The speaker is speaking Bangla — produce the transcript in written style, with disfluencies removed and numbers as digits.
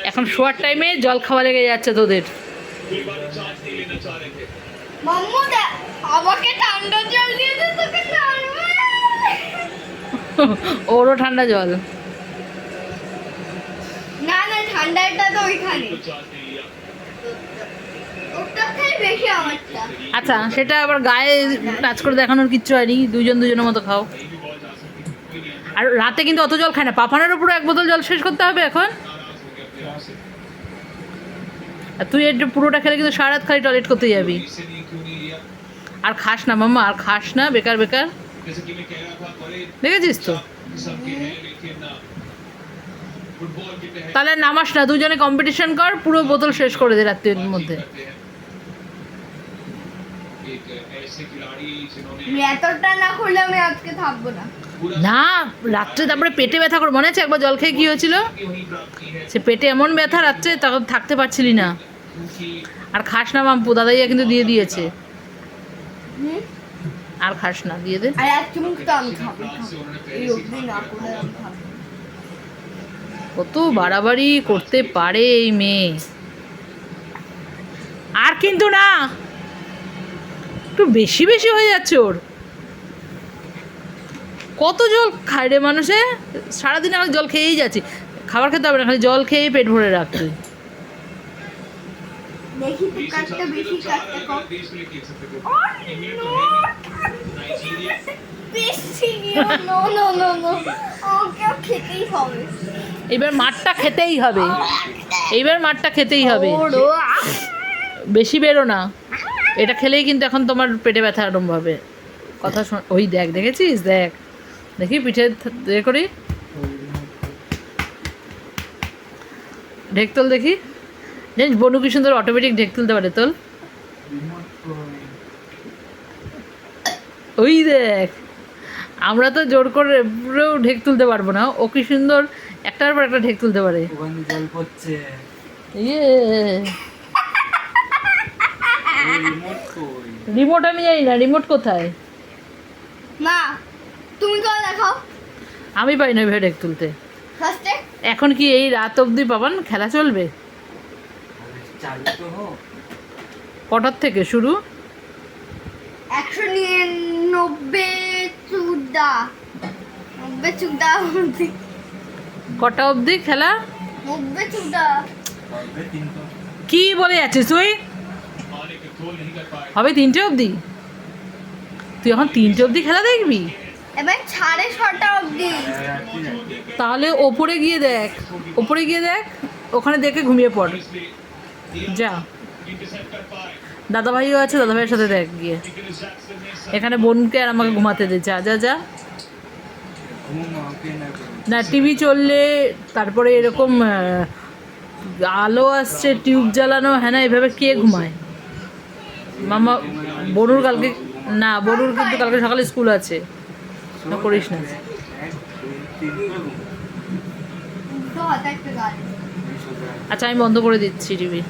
এখন শোয়ার টাইমে জল খাওয়া লেগে যাচ্ছে তোদের। মাম্মু আমাকে ঠান্ডা জল দিয়ে দে, তোকে ছাড়বে। ওরও ঠান্ডা জল। না না, ঠান্ডাটা তো ওইখানে, ওটা খাই বেশি আমারটা। আচ্ছা, সেটা আবার গায়ে টাচ করে দেখানোর কিচ্ছু হয়নি, দুজনের মতো খাও। আর রাতে কিন্তু অত জল খায় না, পাপানের উপরে 1 বোতল জল শেষ করতে হবে এখন। আর তুই একটু পুরোটা খেলে কিন্তু সারা রাত খালি টয়লেট করতে যাবি। আর খাস না মাম্মা, আর খাস না, বেকার বেকার। দেখেছিস তো? তাহলে নামাস না, দুজনে কম্পিটিশন কর, পুরো বোতল শেষ করে দে রাত্রির মধ্যে। এতটা না করলে আমি আজকে থাকবো না। না, রাত্রে তারপরে পেটে ব্যথা করে, মনে আছে একবার জল খেয়ে কী হয়েছিল? সে পেটে এমন ব্যথা রাত্রে, তখন থাকতে পারছিলি না। আর খাস না মাম্পু, দাদাইয়া কিন্তু দিয়ে দিয়েছে। আর খাস না, দিয়ে দে। আর এক চুমুক তো আমি খাবো, এই অবধি না করে আমি খাবো। কত বাড়াবাড়ি করতে পারে এই মেয়ে। আর কিন্তু না, একটু বেশি বেশি হয়ে যাচ্ছে ওর। কত জল খায় রে মানুষে, সারাদিন আমার জল খেয়েই যাচ্ছি। খাবার খেতে হবে না, খালি জল খেয়েই পেট ভরে রাখ তুই। দেখি তো কাটতে বেশি কাটতে কম। বেশি নো নো নো নো, ওকে খেতেই হবে। এবার মাঠটা খেতেই হবে, এইবার মাঠটা খেতেই হবে। বেশি বেরো না, এটা খেলেই কিন্তু এখন তোমার পেটে ব্যথা আরম্ভ হবে। কথা শোন, ওই দেখ, দেখেছিস? দেখ, দেখি পিঠে করি, ঢেক তোল দেখি। জানিস বনু কি সুন্দর অটোমেটিক ঢেক তুলতে পারে, তোল। ওই দেখ, আমরা তো জোর করে পুরো ঢেক তুলতে পারবো না, ও কি সুন্দর একটার পর একটা ঢেক তুলতে পারে। ইয়ে, রিমোট আমি জানি না, রিমোট কোথায়? মা তুমি তো দেখাও। আমি পাই না ভেবে ঢেক তুলতে। ফার্স্টে এখন কি এই রাত অবধি পাবান খেলা চলবে? কটার থেকে শুরু? 190 অবধি। কটা অবধি খেলা? 90 কি বলে যাচ্ছিস তুই? হবে 3টে অবধি? তুই এখন 3টে অবধি খেলা দেখবি? এবার 6:30 অবধি। তাহলে ওপরে গিয়ে দেখ, ওপরে গিয়ে দেখ, ওখানে দেখে ঘুমিয়ে পড়। যা, দাদাভাইও আছে, দাদাভাইয়ের সাথে দেখ গিয়ে। এখানে বোনকে আর আমাকে ঘুমাতে দে, যা যা যা। না, টিভি চললে, তারপরে এরকম আলো আসছে, টিউব জ্বালানো, হ্যাঁ না, এভাবে কে ঘুমায়? মামা, বনুর কালকে, না বনুর কিন্তু কালকে সকালে স্কুল আছে, না করিস না। আচ্ছা, আমি বন্ধ করে দিচ্ছি টিভি।